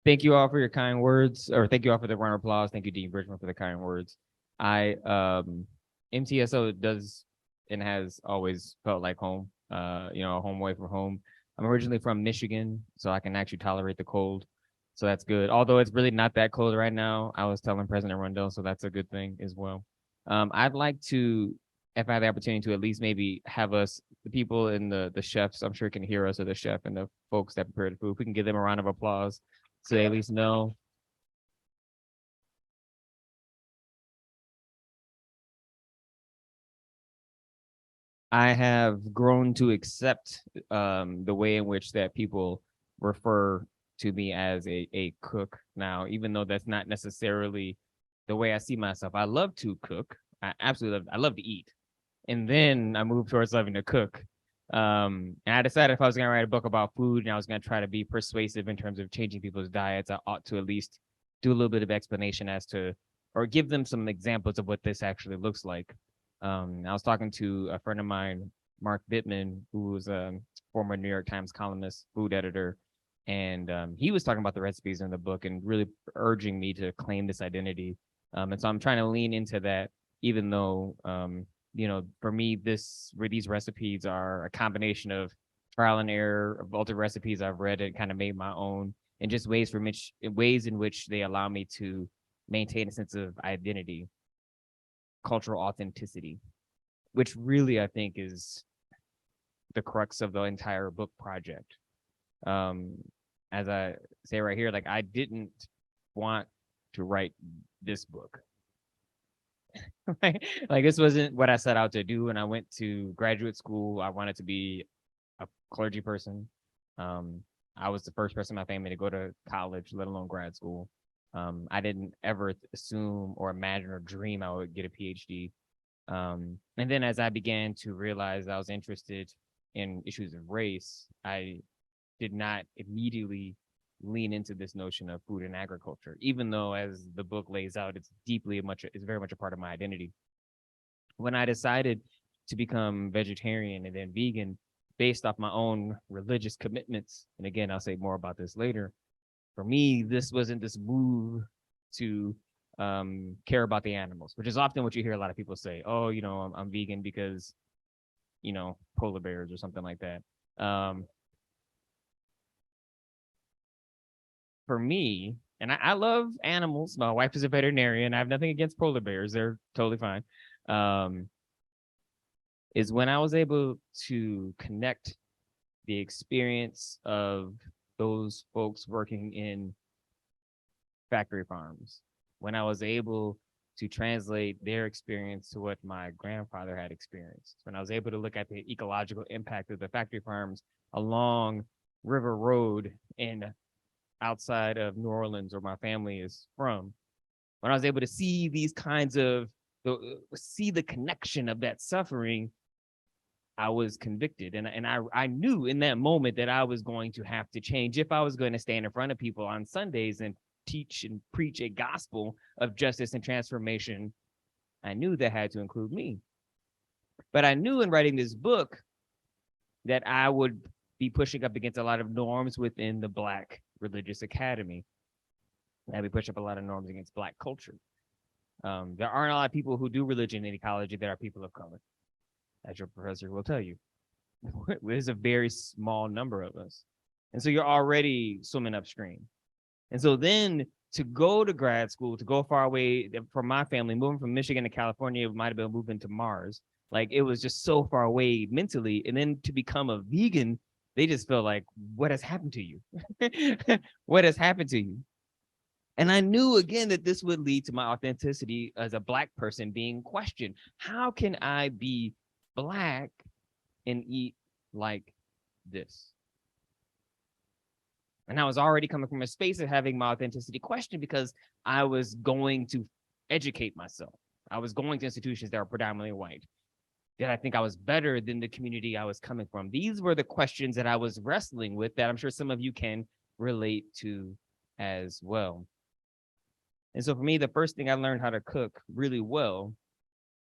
Thank you all for your kind words, or thank you all for the round of applause. Thank you, Dean Bridgman, for the kind words. MTSO does and has always felt like home, a home away from home. I'm originally from Michigan, so I can actually tolerate the cold. So that's good. Although it's really not that cold right now. I was telling President Rundle, so that's a good thing as well. I'd like to, if I had the opportunity to at least maybe have us, the people and the chefs, I'm sure can hear us, or the chef and the folks that prepare the food, if we can give them a round of applause so they at least know. I have grown to accept the way in which that people refer to me as a cook now, even though that's not necessarily the way I see myself. I love to cook. I absolutely love, I love to eat. And then I moved towards loving to cook. And I decided if I was going to write a book about food and I was going to try to be persuasive in terms of changing people's diets, I ought to at least do a little bit of explanation as to, or give them some examples of what this actually looks like. I was talking to a friend of mine, Mark Bittman, who was a former New York Times columnist, food editor, and he was talking about the recipes in the book and really urging me to claim this identity. And so I'm trying to lean into that, even though for me, these recipes are a combination of trial and error of other recipes I've read and kind of made my own, and just ways in which they allow me to maintain a sense of identity, cultural authenticity, which really I think is the crux of the entire book project. As I say right here, like I didn't want to write this book. Like this wasn't what I set out to do. When I went to graduate school, I wanted to be a clergy person. I was the first person in my family to go to college, let alone grad school. I didn't ever assume or imagine or dream I would get a PhD. And then as I began to realize I was interested in issues of race, I did not immediately lean into this notion of food and agriculture, even though, as the book lays out, it's very much a part of my identity. When I decided to become vegetarian and then vegan based off my own religious commitments, and again, I'll say more about this later, for me, this wasn't this move to care about the animals, which is often what you hear a lot of people say. Oh, I'm vegan because, polar bears or something like that. For me, and I love animals. My wife is a veterinarian. I have nothing against polar bears. They're totally fine. Is when I was able to connect the experience of those folks working in factory farms, when I was able to translate their experience to what my grandfather had experienced, when I was able to look at the ecological impact of the factory farms along River Road and outside of New Orleans, where my family is from, when I was able to see these kinds of, see the connection of that suffering, I was convicted. And I knew in that moment that I was going to have to change if I was going to stand in front of people on Sundays and teach and preach a gospel of justice and transformation. I knew that had to include me. But I knew in writing this book that I would be pushing up against a lot of norms within the Black religious academy. I'd be pushing up a lot of norms against Black culture. There aren't a lot of people who do religion in ecology that are people of color, as your professor will tell you. There's a very small number of us. And so you're already swimming upstream. And so then to go to grad school, to go far away from my family, moving from Michigan to California, it might have been moving to Mars. Like it was just so far away mentally. And then to become a vegan, they just felt like, what has happened to you? What has happened to you? And I knew again that this would lead to my authenticity as a Black person being questioned. How can I be Black and eat like this? And I was already coming from a space of having my authenticity questioned because I was going to educate myself. I was going to institutions that were predominantly white. Did I think I was better than the community I was coming from? These were the questions that I was wrestling with that I'm sure some of you can relate to as well. And so for me, the first thing I learned how to cook really well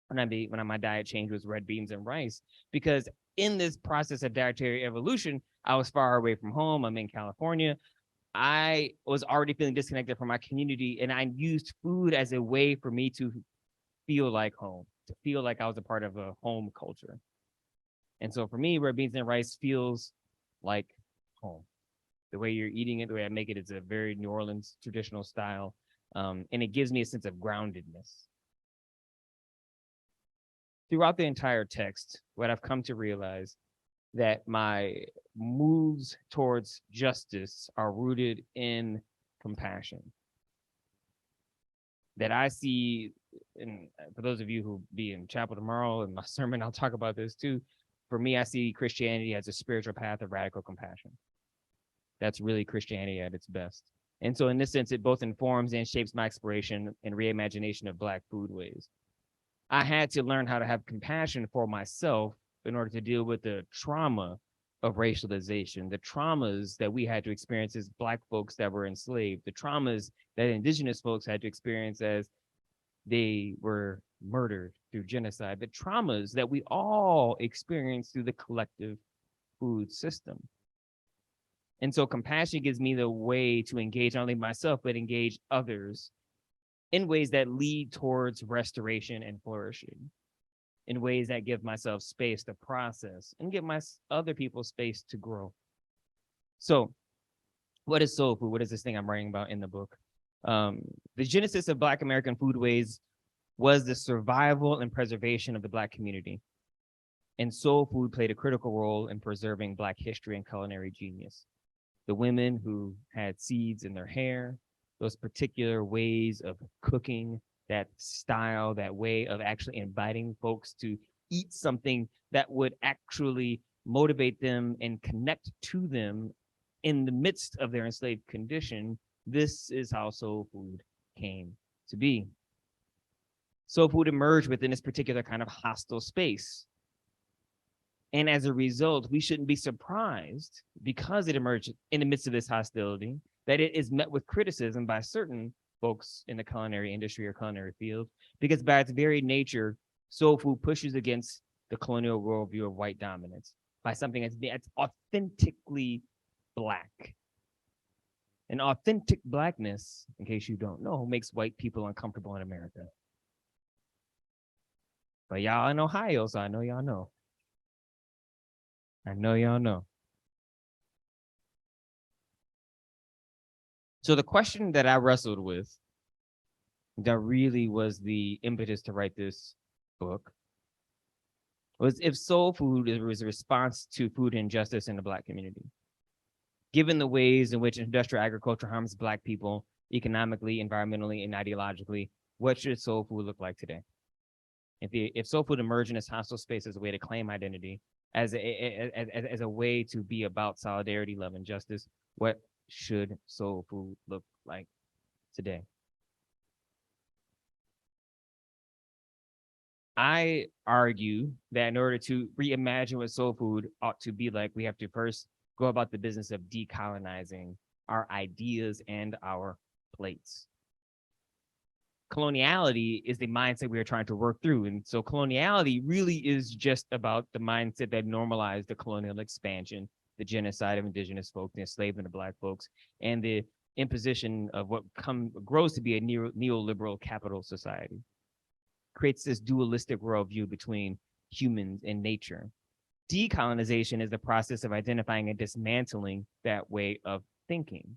when my diet change was red beans and rice, because in this process of dietary evolution, I was far away from home. I'm in California. I was already feeling disconnected from my community, and I used food as a way for me to feel like home, to feel like I was a part of a home culture. And so for me, red beans and rice feels like home. The way you're eating it, the way I make it, it's a very New Orleans traditional style. And it gives me a sense of groundedness. Throughout the entire text, what I've come to realize that my moves towards justice are rooted in compassion. That I see, and for those of you who be in chapel tomorrow in my sermon, I'll talk about this too. For me, I see Christianity as a spiritual path of radical compassion. That's really Christianity at its best. And so in this sense, it both informs and shapes my exploration and reimagination of Black foodways. I had to learn how to have compassion for myself in order to deal with the trauma of racialization, the traumas that we had to experience as Black folks that were enslaved, the traumas that Indigenous folks had to experience as they were murdered through genocide, the traumas that we all experience through the collective food system. And so compassion gives me the way to engage not only myself, but engage others in ways that lead towards restoration and flourishing, in ways that give myself space to process and give my other people space to grow. So what is soul food? What is this thing I'm writing about in the book? The genesis of Black American foodways was the survival and preservation of the Black community. And soul food played a critical role in preserving Black history and culinary genius. The women who had seeds in their hair, those particular ways of cooking, that style, that way of actually inviting folks to eat something that would actually motivate them and connect to them in the midst of their enslaved condition. This is how soul food came to be. Soul food emerged within this particular kind of hostile space. And as a result, we shouldn't be surprised, because it emerged in the midst of this hostility, that it is met with criticism by certain folks in the culinary industry or culinary field, because by its very nature, soul food pushes against the colonial worldview of white dominance by something that's authentically Black. And authentic Blackness, in case you don't know, makes white people uncomfortable in America. But y'all in Ohio, so I know y'all know. I know y'all know. So the question that I wrestled with, that really was the impetus to write this book, was if soul food was a response to food injustice in the Black community. Given the ways in which industrial agriculture harms Black people economically, environmentally, and ideologically, what should soul food look like today? If soul food emerged in this hostile space as a way to claim identity, as a way to be about solidarity, love, and justice, what should soul food look like today? I argue that in order to reimagine what soul food ought to be like, we have to first go about the business of decolonizing our ideas and our plates. Coloniality is the mindset we are trying to work through. And so coloniality really is just about the mindset that normalized the colonial expansion, the genocide of Indigenous folks, the enslavement of Black folks, and the imposition of what grows to be a neoliberal capital society. Creates this dualistic worldview between humans and nature. Decolonization is the process of identifying and dismantling that way of thinking.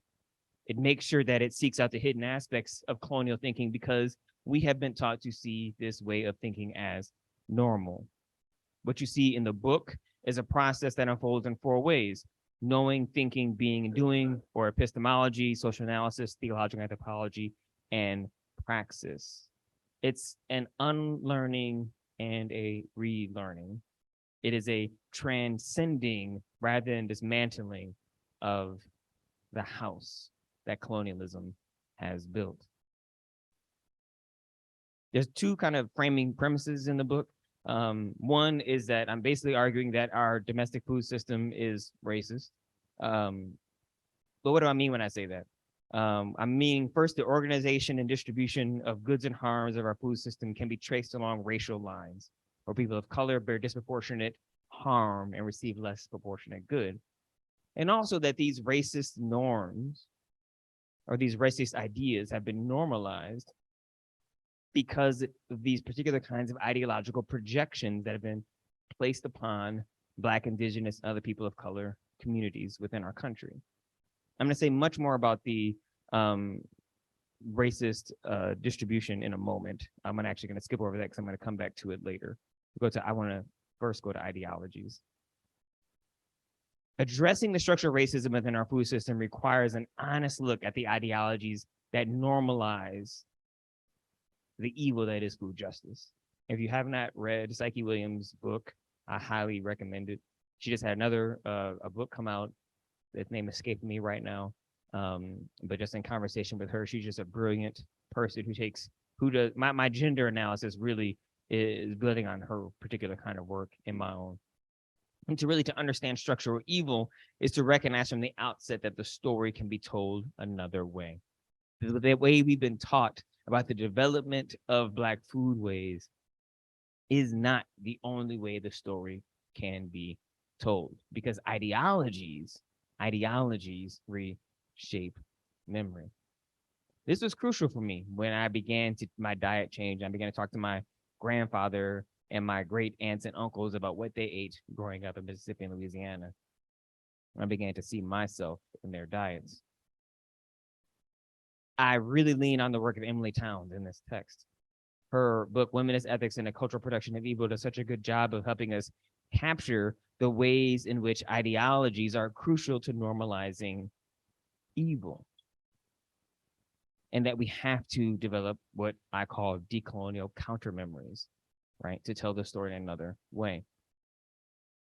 It makes sure that it seeks out the hidden aspects of colonial thinking, because we have been taught to see this way of thinking as normal. What you see in the book is a process that unfolds in 4 ways: knowing, thinking, being, and doing, or epistemology, social analysis, theological anthropology, and praxis. It's an unlearning and a relearning. It is a transcending rather than dismantling of the house that colonialism has built. There's 2 kind of framing premises in the book. One is that I'm basically arguing that our domestic food system is racist. But what do I mean when I say that? I mean, first, the organization and distribution of goods and harms of our food system can be traced along racial lines, where people of color bear disproportionate harm and receive less proportionate good. And also that these racist norms or these racist ideas have been normalized because of these particular kinds of ideological projections that have been placed upon Black, Indigenous, and other people of color communities within our country. I'm going to say much more about the racist distribution in a moment. I'm actually going to skip over that because I'm going to come back to it later. I want to first go to ideologies. Addressing the structural racism within our food system requires an honest look at the ideologies that normalize the evil that is food justice. If you have not read Psyche Williams' book, I highly recommend it. She just had another a book come out. Its name escaped me right now. But just in conversation with her, she's just a brilliant person who does my gender analysis really is building on her particular kind of work in my own. And to understand structural evil is to recognize from the outset that the story can be told another way. The way we've been taught about the development of Black foodways is not the only way the story can be told, because ideologies reshape memory. This was crucial for me when I began my diet change. I began to talk to my grandfather and my great aunts and uncles about what they ate growing up in Mississippi and Louisiana. I began to see myself in their diets. I really lean on the work of Emily Towns in this text. Her book, Womanist Ethics and the Cultural Production of Evil, does such a good job of helping us capture the ways in which ideologies are crucial to normalizing evil. And that we have to develop what I call decolonial counter memories, right? To tell the story in another way.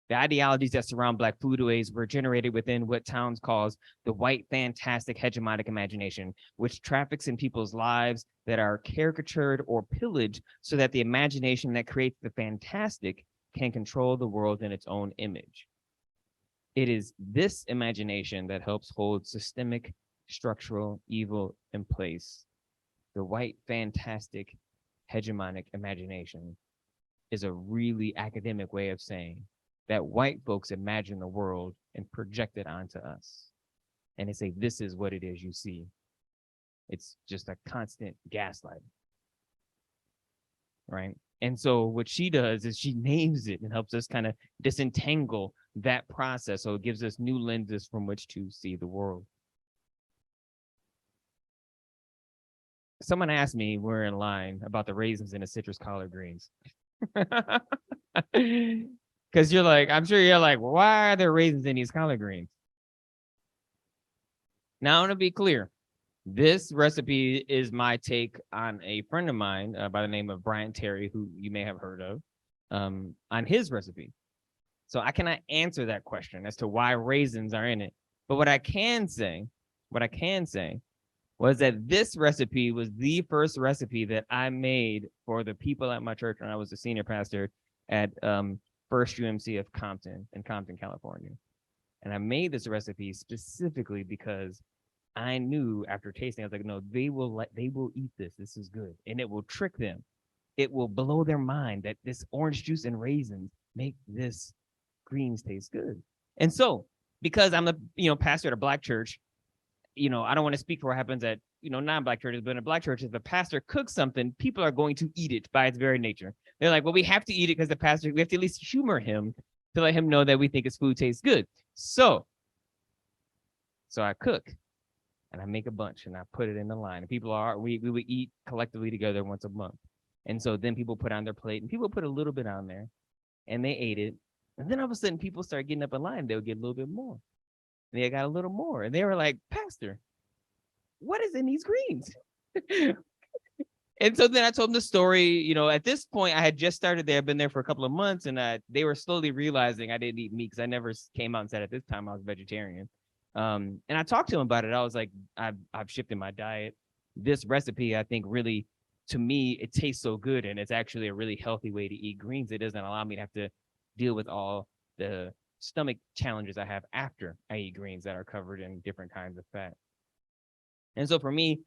The ideologies that surround Black foodways were generated within what Towns calls the white, fantastic, hegemonic imagination, which traffics in people's lives that are caricatured or pillaged so that the imagination that creates the fantastic can control the world in its own image. It is this imagination that helps hold systemic structural evil in place. The white, fantastic, hegemonic imagination is a really academic way of saying that white folks imagine the world and project it onto us. And they say, this is what it is you see. It's just a constant gaslighting, right? And so what she does is she names it and helps us kind of disentangle that process. So it gives us new lenses from which to see the world. Someone asked me, we're in line, about the raisins in the citrus collard greens. Because you're like, I'm sure you're like, why are there raisins in these collard greens? Now, I want to be clear. This recipe is my take on a friend of mine by the name of Brian Terry, who you may have heard of, on his recipe. So I cannot answer that question as to why raisins are in it. But what I can say was that this recipe was the first recipe that I made for the people at my church when I was a senior pastor at First UMC of Compton in Compton, California. And I made this recipe specifically because I knew after tasting, I was like, no, they will eat this. This is good. And it will trick them. It will blow their mind that this orange juice and raisins make this greens taste good. And so, because I'm the pastor at a Black church, I don't want to speak for what happens at non-Black churches, but in a Black church, if the pastor cooks something, people are going to eat it by its very nature. They're like, well, we have to eat it because we have to at least humor him to let him know that we think his food tastes good. So I cook and I make a bunch and I put it in the line. And we would eat collectively together once a month. And so then people put on their plate and people put a little bit on there and they ate it. And then all of a sudden people started getting up in line. They would get a little bit more. And they got a little more. And they were like, Pastor, what is in these greens? And so then I told them the story. At this point, I had just started there. I've been there for a couple of months, and they were slowly realizing I didn't eat meat because I never came out and said at this time I was vegetarian. And I talked to them about it. I was like, I've shifted my diet. This recipe, I think, really, to me, it tastes so good, and it's actually a really healthy way to eat greens. It doesn't allow me to have to deal with all the stomach challenges I have after I eat greens that are covered in different kinds of fat. And so for me,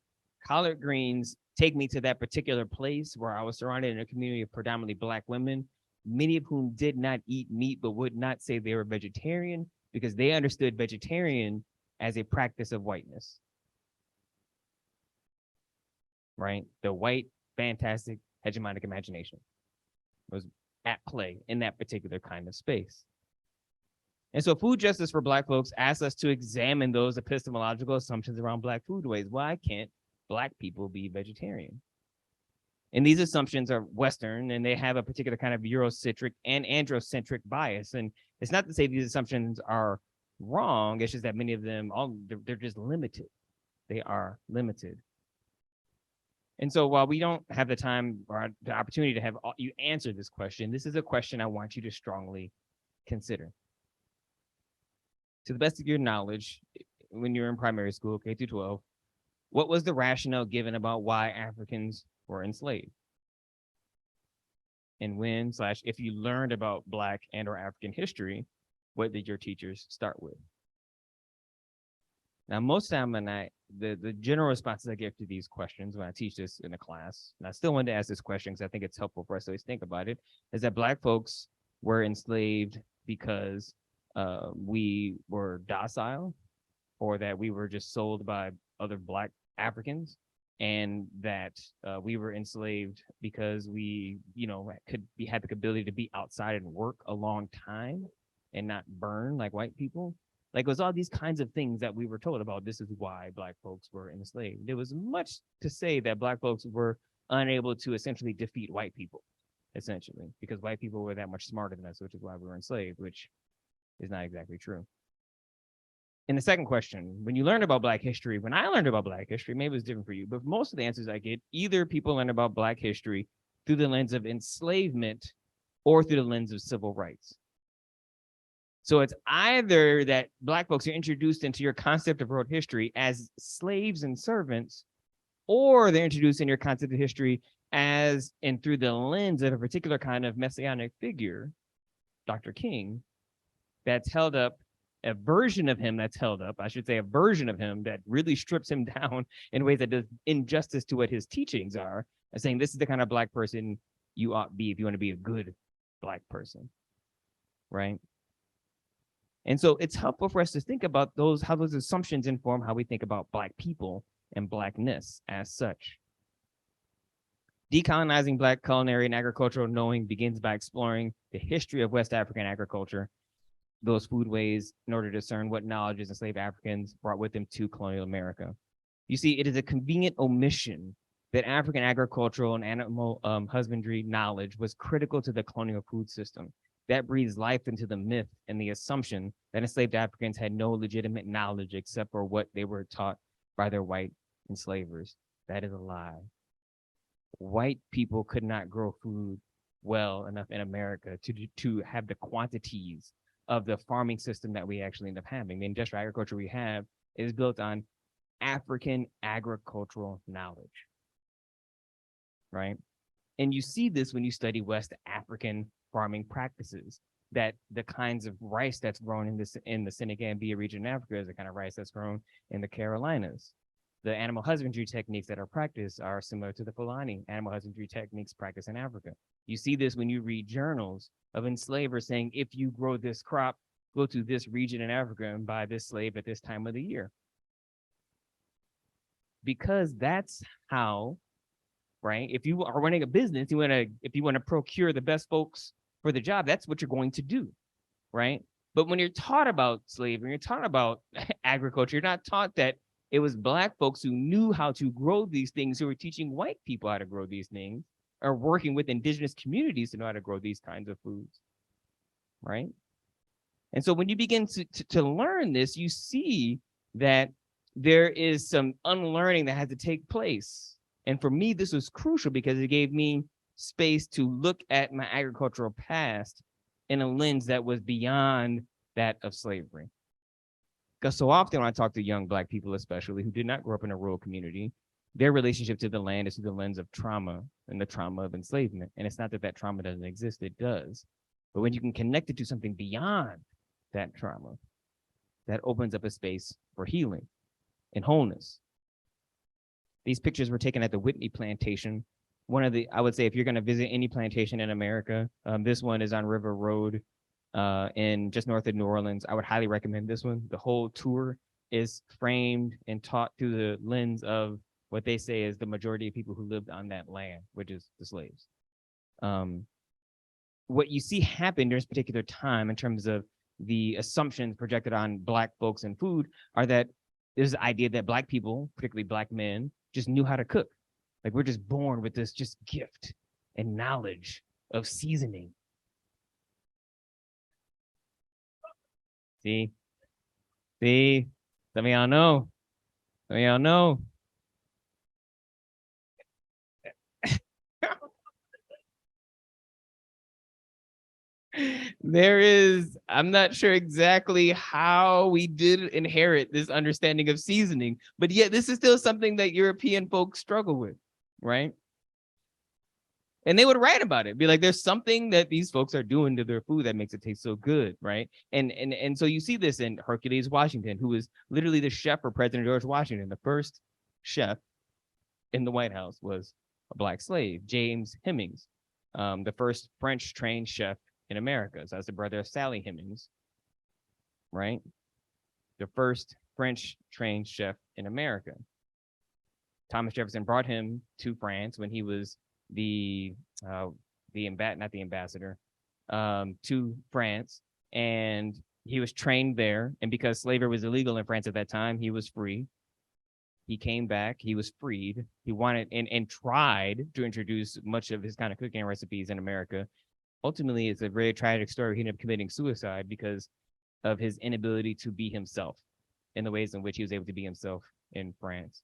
collard greens take me to that particular place where I was surrounded in a community of predominantly Black women, many of whom did not eat meat, but would not say they were vegetarian because they understood vegetarian as a practice of whiteness. right? The white, fantastic, hegemonic imagination was at play in that particular kind of space. And so food justice for Black folks asks us to examine those epistemological assumptions around Black foodways. Why can't Black people be vegetarian? And these assumptions are Western, and they have a particular kind of Eurocentric and androcentric bias. And it's not to say these assumptions are wrong. It's just that many of them, they're just limited. They are limited. And so while we don't have the time or the opportunity to have you answer this question, this is a question I want you to strongly consider. To the best of your knowledge, when you're in primary school, K through 12, what was the rationale given about why Africans were enslaved? And when/if you learned about Black and or African history, what did your teachers start with? Now, most time when the general responses I give to these questions when I teach this in a class, and I still wanted to ask this question because I think it's helpful for us to always think about it, is that Black folks were enslaved because we were docile, or that we were just sold by other Black Africans, and that we were enslaved because we, had the ability to be outside and work a long time and not burn like white people. Like, it was all these kinds of things that we were told about. This is why Black folks were enslaved. There was much to say that Black folks were unable to essentially defeat white people, essentially, because white people were that much smarter than us, which is why we were enslaved, which is not exactly true. And the second question, when you learn about Black history, when I learned about Black history, maybe it's different for you, but most of the answers I get, either people learn about Black history through the lens of enslavement or through the lens of civil rights. So it's either that Black folks are introduced into your concept of world history as slaves and servants, or they're introduced in your concept of history as and through the lens of a particular kind of messianic figure, Dr. King, that's held up, a version of him that's held up, I should say a version of him that really strips him down in ways that does injustice to what his teachings are, and saying this is the kind of Black person you ought to be if you want to be a good Black person, right? And so it's helpful for us to think about how those assumptions inform how we think about Black people and Blackness as such. Decolonizing Black culinary and agricultural knowing begins by exploring the history of West African agriculture, those foodways, in order to discern what knowledges enslaved Africans brought with them to colonial America. You see, it is a convenient omission that African agricultural and animal husbandry knowledge was critical to the colonial food system. That breathes life into the myth and the assumption that enslaved Africans had no legitimate knowledge except for what they were taught by their white enslavers. That is a lie. White people could not grow food well enough in America to have the quantities of the farming system that we actually end up having. The industrial agriculture we have is built on African agricultural knowledge, right? And you see this when you study West African farming practices, that the kinds of rice that's grown in the Senegambia region of Africa is the kind of rice that's grown in the Carolinas. The animal husbandry techniques that are practiced are similar to the Fulani animal husbandry techniques practiced in Africa. You see this when you read journals of enslavers saying, if you grow this crop, go to this region in Africa and buy this slave at this time of the year. Because that's how, right? If you are running a business, if you want to procure the best folks for the job, that's what you're going to do, right? But when you're taught about slavery, you're taught about agriculture, you're not taught that it was Black folks who knew how to grow these things, who were teaching white people how to grow these things, or working with indigenous communities to know how to grow these kinds of foods, right? And so when you begin to learn this, you see that there is some unlearning that had to take place. And for me, this was crucial because it gave me space to look at my agricultural past in a lens that was beyond that of slavery. Because so often when I talk to young Black people, especially who did not grow up in a rural community, their relationship to the land is through the lens of trauma and the trauma of enslavement. And it's not that that trauma doesn't exist, it does. But when you can connect it to something beyond that trauma, that opens up a space for healing and wholeness. These pictures were taken at the Whitney plantation. I would say if you're going to visit any plantation in America, this one is on River Road in just north of New Orleans. I would highly recommend this one. The whole tour is framed and taught through the lens of what they say is the majority of people who lived on that land, which is the slaves. What you see happen during this particular time in terms of the assumptions projected on Black folks and food are that there's the idea that Black people, particularly Black men, just knew how to cook. Like we're just born with this just gift and knowledge of seasoning. See, some of y'all know. Some of y'all know. I'm not sure exactly how we did inherit this understanding of seasoning, but yet this is still something that European folks struggle with, right? And they would write about it, be like, there's something that these folks are doing to their food that makes it taste so good, right? And so you see this in Hercules Washington, who was literally the chef for President George Washington. The first chef in the White House was a Black slave, James Hemings, the first French trained chef in America. So that's the brother of Sally Hemings, right? The first French trained chef in America. Thomas Jefferson brought him to France when he was not the ambassador, to France, and he was trained there. And because slavery was illegal in France at that time, he was free. He came back, he was freed. He wanted and tried to introduce much of his kind of cooking recipes in America. Ultimately, it's a very tragic story. He ended up committing suicide because of his inability to be himself in the ways in which he was able to be himself in France.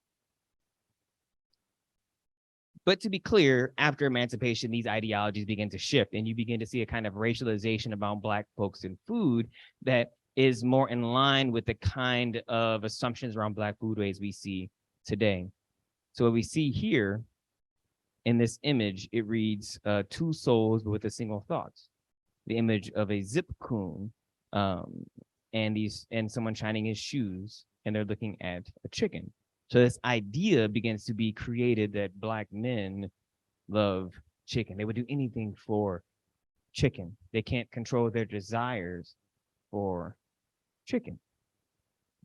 But to be clear, after emancipation, these ideologies begin to shift, and you begin to see a kind of racialization about Black folks in food that is more in line with the kind of assumptions around Black foodways we see today. So what we see here in this image, it reads two souls but with a single thought. The image of a zip coon and someone shining his shoes, and they're looking at a chicken. So this idea begins to be created that Black men love chicken. They would do anything for chicken. They can't control their desires for chicken,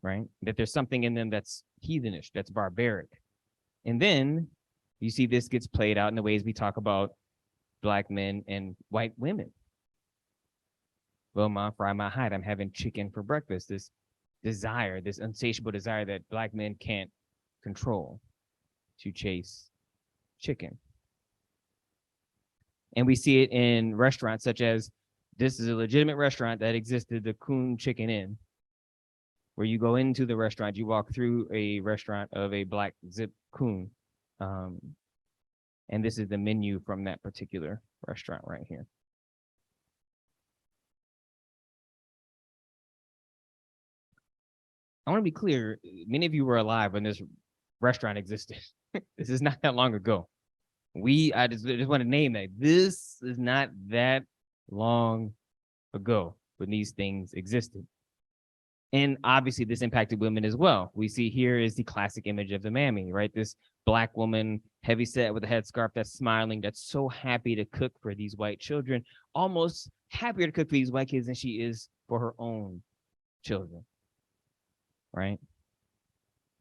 right? That there's something in them that's heathenish, that's barbaric. And then you see this gets played out in the ways we talk about Black men and white women. Well, ma, fry my hide. I'm having chicken for breakfast. This desire, this insatiable desire that Black men can't control to chase chicken. And we see it in restaurants such as, this is a legitimate restaurant that existed, the Coon Chicken Inn, where you go into the restaurant, you walk through a restaurant of a Black zip coon. And this is the menu from that particular restaurant right here. I want to be clear, many of you were alive when this restaurant existed. This is not that long ago. I just want to name that. This is not that long ago when these things existed. And obviously this impacted women as well. We see here is the classic image of the mammy, right? This Black woman, heavy set with a headscarf, that's smiling, that's so happy to cook for these white children, almost happier to cook for these white kids than she is for her own children, right?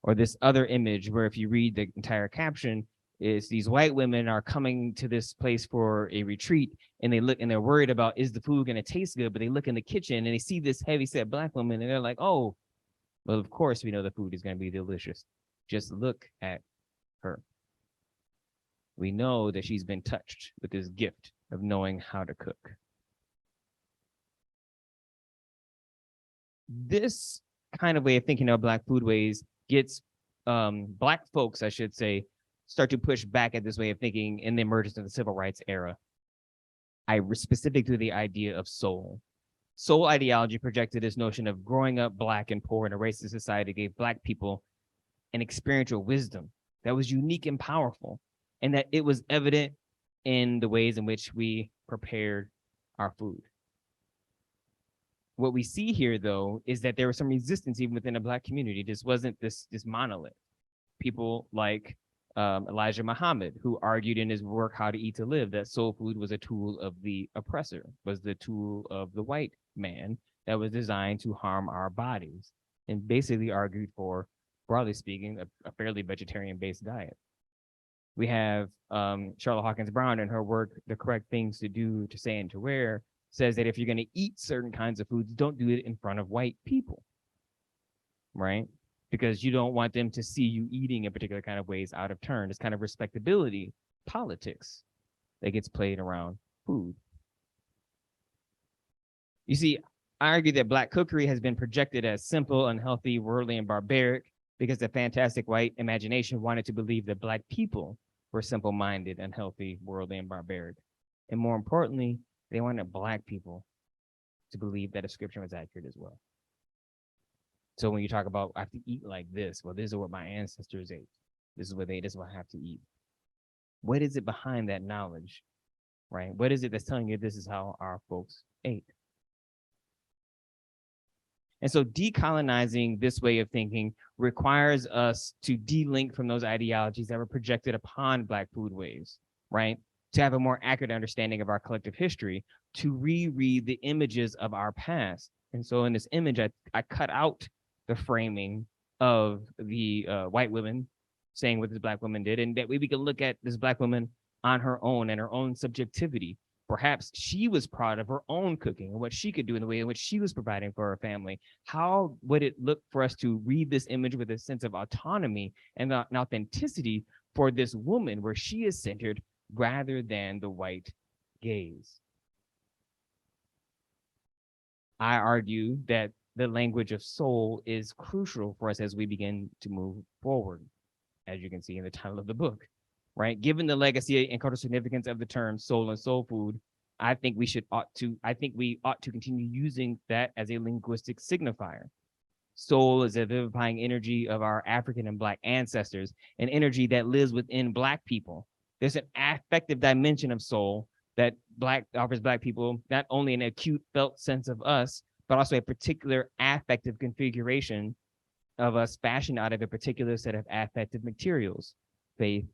Or this other image where if you read the entire caption, is these white women are coming to this place for a retreat, and they look and they're worried about, is the food going to taste good? But they look in the kitchen and they see this heavy set Black woman and they're like, oh, well, of course we know the food is going to be delicious. Just look at her. We know that she's been touched with this gift of knowing how to cook. This kind of way of thinking of Black foodways gets Black folks, I should say, start to push back at this way of thinking in the emergence of the civil rights era. Specific to the idea of soul. Soul ideology projected this notion of growing up Black and poor in a racist society gave Black people an experiential wisdom that was unique and powerful, and that it was evident in the ways in which we prepared our food. What we see here, though, is that there was some resistance even within the Black community. This wasn't this monolith. People like Elijah Muhammad, who argued in his work, How to Eat to Live, that soul food was a tool of the oppressor, was the tool of the white man that was designed to harm our bodies, and basically argued for broadly speaking, a fairly vegetarian-based diet. We have Charlotte Hawkins Brown in her work, The Correct Things to Do, to Say, and to Wear, says that if you're going to eat certain kinds of foods, don't do it in front of white people, right? Because you don't want them to see you eating a particular kind of ways out of turn. It's kind of respectability politics that gets played around food. You see, I argue that Black cookery has been projected as simple, unhealthy, worldly, and barbaric because the fantastic white imagination wanted to believe that Black people were simple-minded, unhealthy, worldly, and barbaric. And more importantly, they wanted Black people to believe that a scripture was accurate as well. So when you talk about, I have to eat like this, well, this is what my ancestors ate. This is what they ate, this is what I have to eat. What is it behind that knowledge, right? What is it that's telling you this is how our folks ate? And so decolonizing this way of thinking requires us to de-link from those ideologies that were projected upon Black foodways, right? To have a more accurate understanding of our collective history, to reread the images of our past. And so in this image, I cut out the framing of the white women saying what this Black woman did, and that way we can look at this Black woman on her own and her own subjectivity. Perhaps she was proud of her own cooking and what she could do in the way in which she was providing for her family. How would it look for us to read this image with a sense of autonomy and an authenticity for this woman where she is centered rather than the white gaze? I argue that the language of soul is crucial for us as we begin to move forward, as you can see in the title of the book. Right? Given the legacy and cultural significance of the term soul and soul food, I think we ought to continue using that as a linguistic signifier. Soul is a vivifying energy of our African and Black ancestors, an energy that lives within Black people. There's an affective dimension of soul that offers Black people not only an acute felt sense of us, but also a particular affective configuration of us fashioned out of a particular set of affective materials: faith,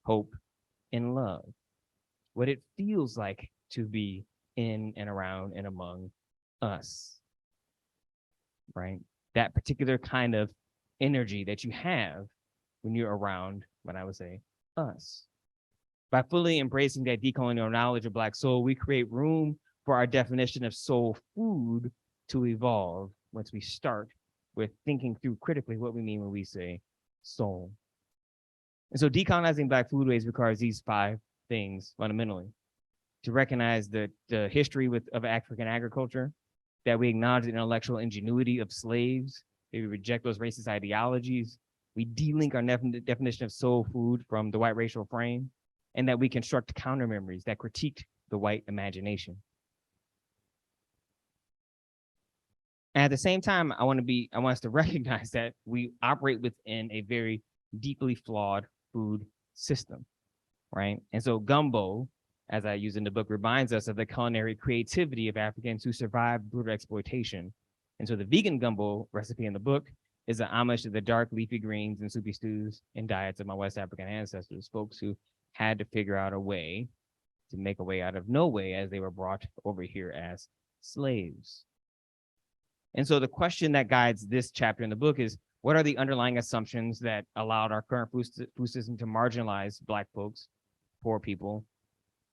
hope, and love. What it feels like to be in and around and among us, right? That particular kind of energy that you have when you're around, when I would say, us. By fully embracing that decolonial knowledge of Black soul, we create room for our definition of soul food to evolve once we start with thinking through critically what we mean when we say soul. And so decolonizing Black foodways requires these 5 things fundamentally: to recognize the history of African agriculture, that we acknowledge the intellectual ingenuity of slaves, that we reject those racist ideologies, we de-link our definition of soul food from the white racial frame, and that we construct counter memories that critique the white imagination. And at the same time, I want us to recognize that we operate within a very deeply flawed food system, right? And so gumbo, as I use in the book, reminds us of the culinary creativity of Africans who survived brutal exploitation. And so the vegan gumbo recipe in the book is an homage to the dark leafy greens and soupy stews and diets of my West African ancestors, folks who had to figure out a way to make a way out of no way as they were brought over here as slaves. And so the question that guides this chapter in the book is, what are the underlying assumptions that allowed our current food system to marginalize Black folks, poor people,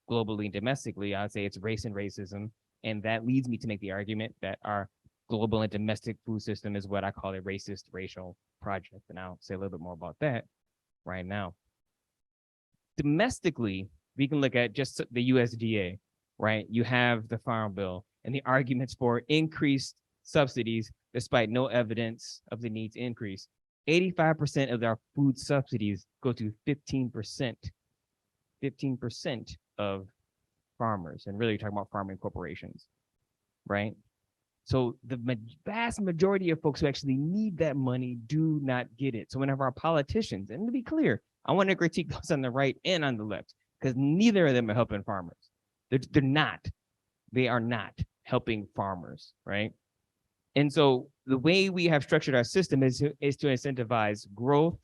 globally and domestically? I would say it's race and racism. And that leads me to make the argument that our global and domestic food system is what I call a racist racial project. And I'll say a little bit more about that right now. Domestically, we can look at just the USDA, right? You have the Farm Bill and the arguments for increased subsidies despite no evidence of the need to increase. 85% of our food subsidies go to 15% of farmers, and really talking about farming corporations, right? So the vast majority of folks who actually need that money do not get it. So whenever our politicians, and to be clear, I want to critique those on the right and on the left, because neither of them are helping farmers. They're not. They are not helping farmers, right? And so the way we have structured our system is to incentivize growth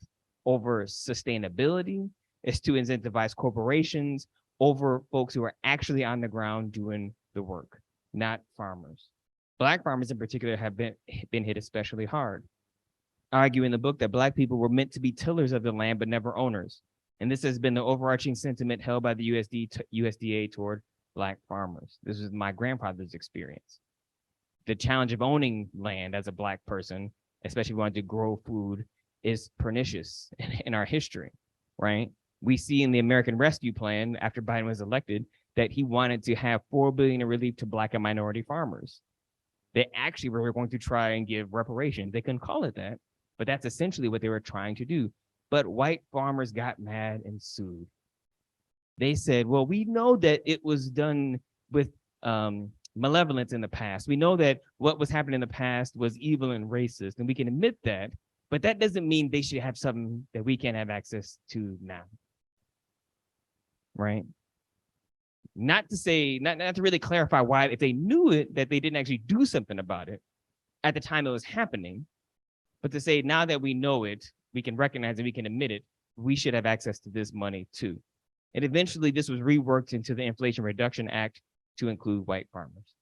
over sustainability, is to incentivize corporations over folks who are actually on the ground doing the work, not farmers. Black farmers in particular have been hit especially hard. argue in the book that Black people were meant to be tillers of the land, but never owners. And this has been the overarching sentiment held by the USDA toward Black farmers. This was my grandfather's experience. The challenge of owning land as a Black person, especially if you wanted to grow food, is pernicious in our history, right? We see in the American Rescue Plan, after Biden was elected, that he wanted to have $4 billion in relief to Black and minority farmers. They actually were going to try and give reparations. They couldn't call it that, but that's essentially what they were trying to do. But white farmers got mad and sued. They said, well, we know that it was done with malevolence in the past. We know that what was happening in the past was evil and racist, and we can admit that, but that doesn't mean they should have something that we can't have access to now, right? Not to say, not to really clarify why, if they knew it, that they didn't actually do something about it at the time it was happening, but to say now that we know it, we can recognize it, we can admit it, we should have access to this money too. And eventually this was reworked into the Inflation Reduction Act to include white farmers.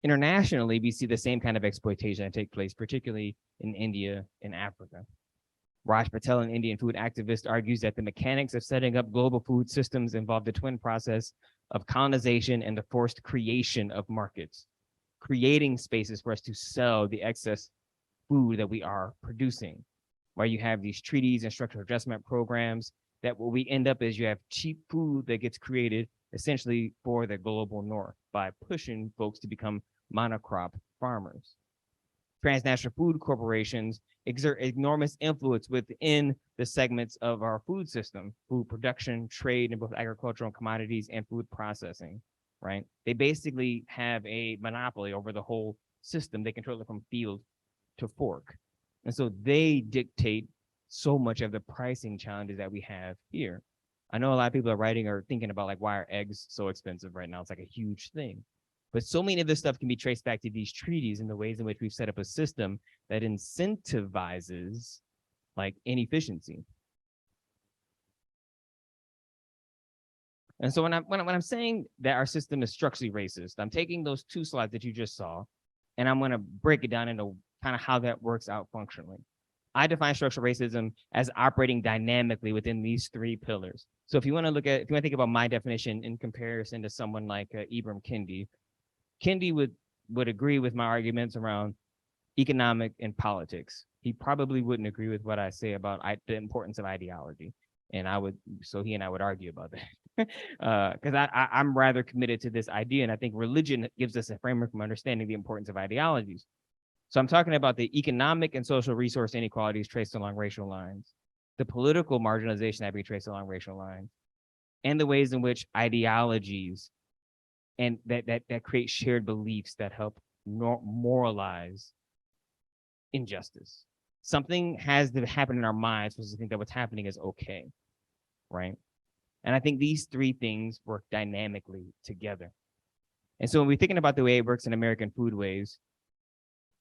Internationally, we see the same kind of exploitation that take place, particularly in India and Africa. Raj Patel, an Indian food activist, argues that the mechanics of setting up global food systems involve the twin process of colonization and the forced creation of markets, creating spaces for us to sell the excess food that we are producing, where you have these treaties and structural adjustment programs that what we end up is you have cheap food that gets created essentially for the global north by pushing folks to become monocrop farmers. Transnational food corporations exert enormous influence within the segments of our food system, food production, trade in both agricultural commodities and food processing, right? They basically have a monopoly over the whole system. They control it from field to fork. And so they dictate so much of the pricing challenges that we have here. I know a lot of people are writing or thinking about like, why are eggs so expensive right now? It's like a huge thing. But so many of this stuff can be traced back to these treaties and the ways in which we've set up a system that incentivizes like inefficiency. And so when I'm saying that our system is structurally racist, I'm taking those two slides that you just saw, and I'm going to break it down into kind of how that works out functionally. I define structural racism as operating dynamically within these three pillars. So if you want to look at, if you want to think about my definition in comparison to someone like Ibram Kendi, Kendi would agree with my arguments around economic and politics. He probably wouldn't agree with what I say about the importance of ideology. And so he and I would argue about that. Because I'm rather committed to this idea, and I think religion gives us a framework for understanding the importance of ideologies. So I'm talking about the economic and social resource inequalities traced along racial lines, the political marginalization that we trace along racial lines, and the ways in which ideologies and that create shared beliefs that help moralize injustice. Something has to happen in our minds for us to think that what's happening is okay, right? And I think these three things work dynamically together. And so when we're thinking about the way it works in American foodways,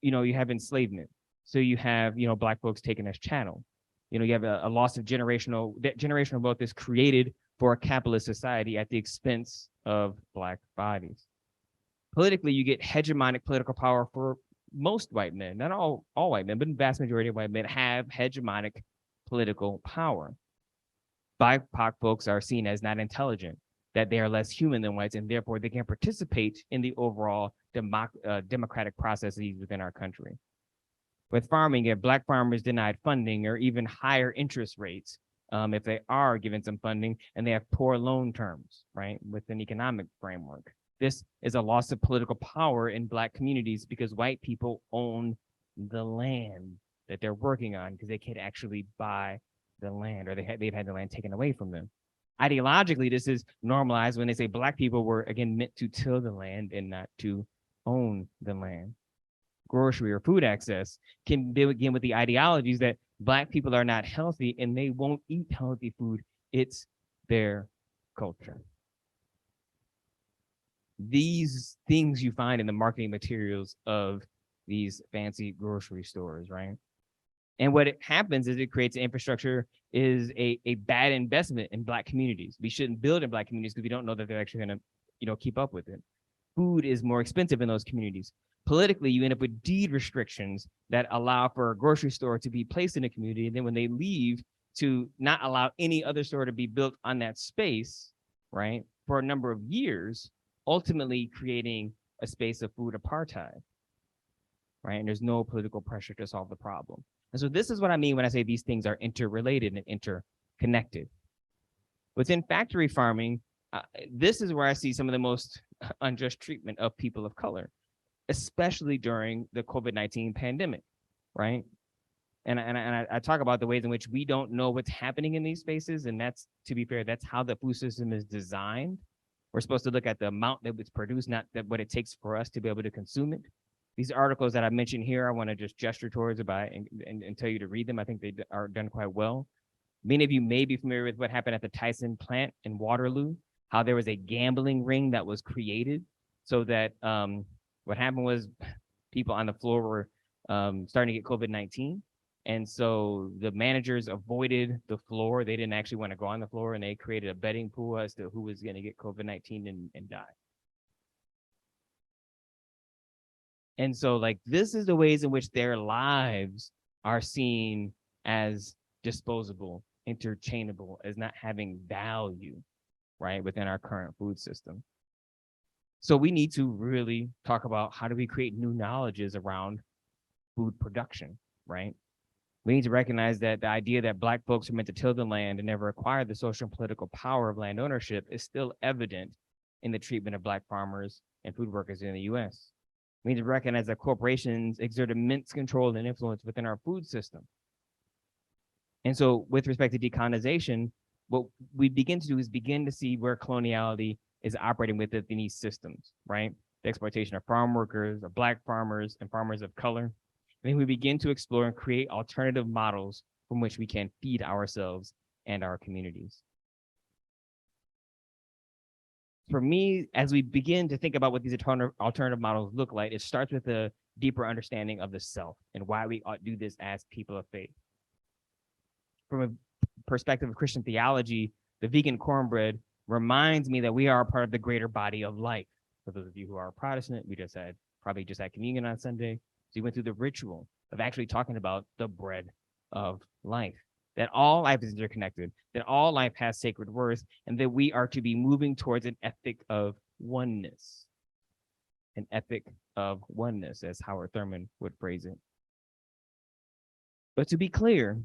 you have enslavement. So you have, Black folks taken as chattel. You have a loss of generational wealth is created for a capitalist society at the expense of Black bodies. Politically, you get hegemonic political power for most white men, not all white men, but the vast majority of white men have hegemonic political power. BIPOC folks are seen as not intelligent, that they are less human than whites, and therefore they can participate in the overall democratic processes within our country. With farming, if Black farmers denied funding or even higher interest rates, if they are given some funding, and they have poor loan terms, right, with an economic framework. This is a loss of political power in Black communities because white people own the land that they're working on because they can't actually buy the land, or they've had the land taken away from them. Ideologically, this is normalized when they say Black people were, again, meant to till the land and not to own the land. Grocery or food access can begin with the ideologies that Black people are not healthy and they won't eat healthy food. It's their culture. These things you find in the marketing materials of these fancy grocery stores, right? And what happens is it creates an infrastructure is a bad investment in Black communities. We shouldn't build in Black communities because we don't know that they're actually going to, keep up with it. Food is more expensive in those communities. Politically, you end up with deed restrictions that allow for a grocery store to be placed in a community, and then when they leave, to not allow any other store to be built on that space, right, for a number of years, ultimately creating a space of food apartheid, right? And there's no political pressure to solve the problem. And so this is what I mean when I say these things are interrelated and interconnected. Within factory farming, this is where I see some of the most unjust treatment of people of color, especially during the COVID-19 pandemic, right? And I talk about the ways in which we don't know what's happening in these spaces. And that's, to be fair, that's how the food system is designed. We're supposed to look at the amount that was produced, not that what it takes for us to be able to consume it. These articles that I mentioned here, I want to just gesture towards about and tell you to read them. I think they are done quite well. Many of you may be familiar with what happened at the Tyson plant in Waterloo, how there was a gambling ring that was created so that what happened was people on the floor were starting to get COVID-19. And so the managers avoided the floor. They didn't actually want to go on the floor, and they created a betting pool as to who was going to get COVID-19 and die. And so, like, this is the ways in which their lives are seen as disposable, interchangeable, as not having value, right, within our current food system. So we need to really talk about how do we create new knowledges around food production, right? We need to recognize that the idea that Black folks are meant to till the land and never acquire the social and political power of land ownership is still evident in the treatment of Black farmers and food workers in the US. We need to recognize that corporations exert immense control and influence within our food system. And so with respect to decolonization, what we begin to do is begin to see where coloniality is operating within these systems, right? The exploitation of farm workers, of Black farmers, and farmers of color. And then we begin to explore and create alternative models from which we can feed ourselves and our communities. For me, as we begin to think about what these alternative models look like, it starts with a deeper understanding of the self and why we ought to do this as people of faith. From a perspective of Christian theology, the vegan cornbread reminds me that we are a part of the greater body of life. For those of you who are Protestant, we probably just had communion on Sunday. So you went through the ritual of actually talking about the bread of life, that all life is interconnected, that all life has sacred worth, and that we are to be moving towards an ethic of oneness. An ethic of oneness, as Howard Thurman would phrase it. But to be clear,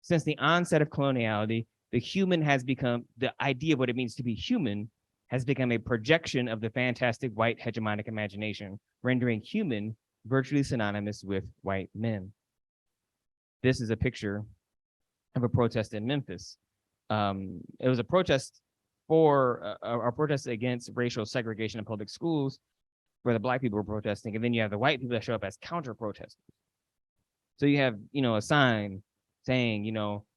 since the onset of coloniality, the human has become, the idea of what it means to be human has become a projection of the fantastic white hegemonic imagination, rendering human virtually synonymous with white men. This is a picture of a protest in Memphis. It was a protest for a protest against racial segregation in public schools, where the Black people were protesting, and then you have the white people that show up as counter protesters. So you have, a sign saying,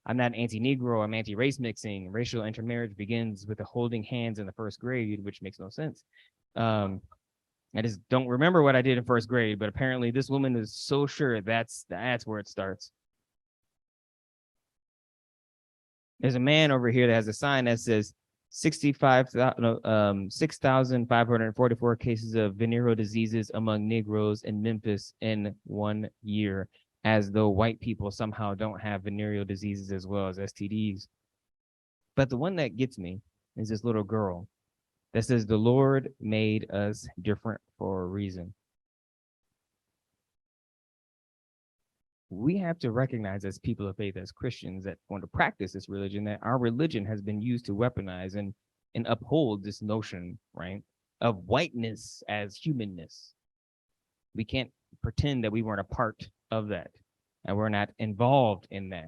I'm not anti-Negro, I'm anti-race mixing. Racial intermarriage begins with the holding hands in the first grade, which makes no sense. I just don't remember what I did in first grade, but apparently this woman is so sure that's where it starts. There's a man over here that has a sign that says 6,544 cases of venereal diseases among Negroes in Memphis in 1 year, as though white people somehow don't have venereal diseases as well as STDs. But the one that gets me is this little girl that says, the Lord made us different for a reason. We have to recognize as people of faith, as Christians that want to practice this religion, that our religion has been used to weaponize and uphold this notion, right, of whiteness as humanness. We can't pretend that we weren't a part of that and we're not involved in that.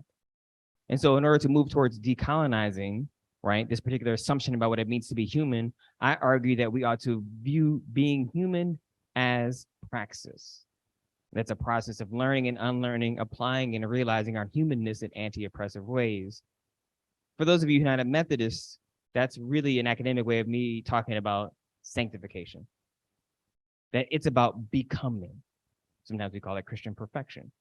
And so in order to move towards decolonizing, right, this particular assumption about what it means to be human, I argue that we ought to view being human as praxis. That's a process of learning and unlearning, applying and realizing our humanness in anti-oppressive ways. For those of you who are not Methodists, that's really an academic way of me talking about sanctification. That it's about becoming. Sometimes we call it Christian perfection.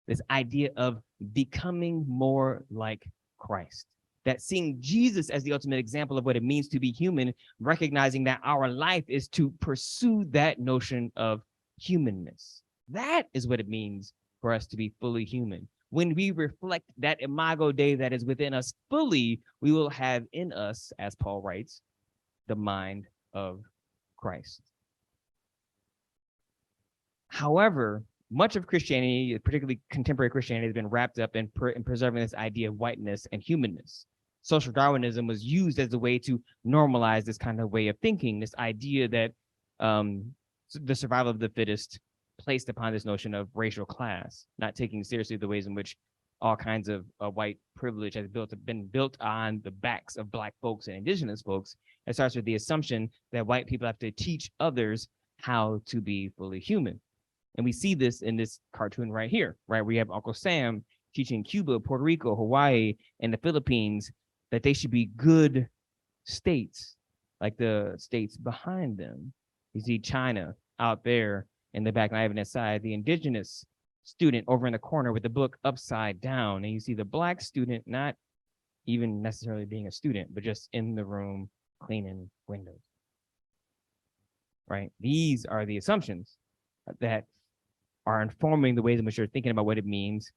This idea of becoming more like Christ. That seeing Jesus as the ultimate example of what it means to be human, recognizing that our life is to pursue that notion of humanness. That is what it means for us to be fully human. When we reflect that imago Dei that is within us fully, we will have in us, as Paul writes, the mind of Christ. However, much of Christianity, particularly contemporary Christianity, has been wrapped up in preserving this idea of whiteness and humanness. Social Darwinism was used as a way to normalize this kind of way of thinking, this idea that the survival of the fittest placed upon this notion of racial class, not taking seriously the ways in which all kinds of white privilege has been built on the backs of Black folks and indigenous folks. It starts with the assumption that white people have to teach others how to be fully human. And we see this in this cartoon right here, right? We have Uncle Sam teaching Cuba, Puerto Rico, Hawaii, and the Philippines that they should be good states, like the states behind them. You see China out there in the back, not even inside, the indigenous student over in the corner with the book upside down. And you see the Black student not even necessarily being a student, but just in the room cleaning windows, right? These are the assumptions that are informing the ways in which you're thinking about what it means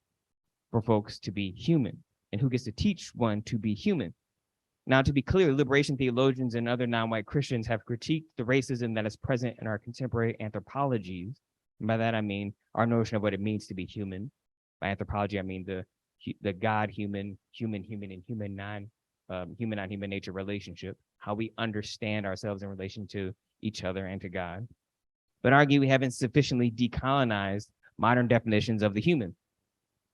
for folks to be human and who gets to teach one to be human. Now, to be clear, liberation theologians and other non-white Christians have critiqued the racism that is present in our contemporary anthropologies. And by that, I mean our notion of what it means to be human. By anthropology, I mean the God-human, human-human, and human non-human nature relationship, how we understand ourselves in relation to each other and to God. But argue we haven't sufficiently decolonized modern definitions of the human.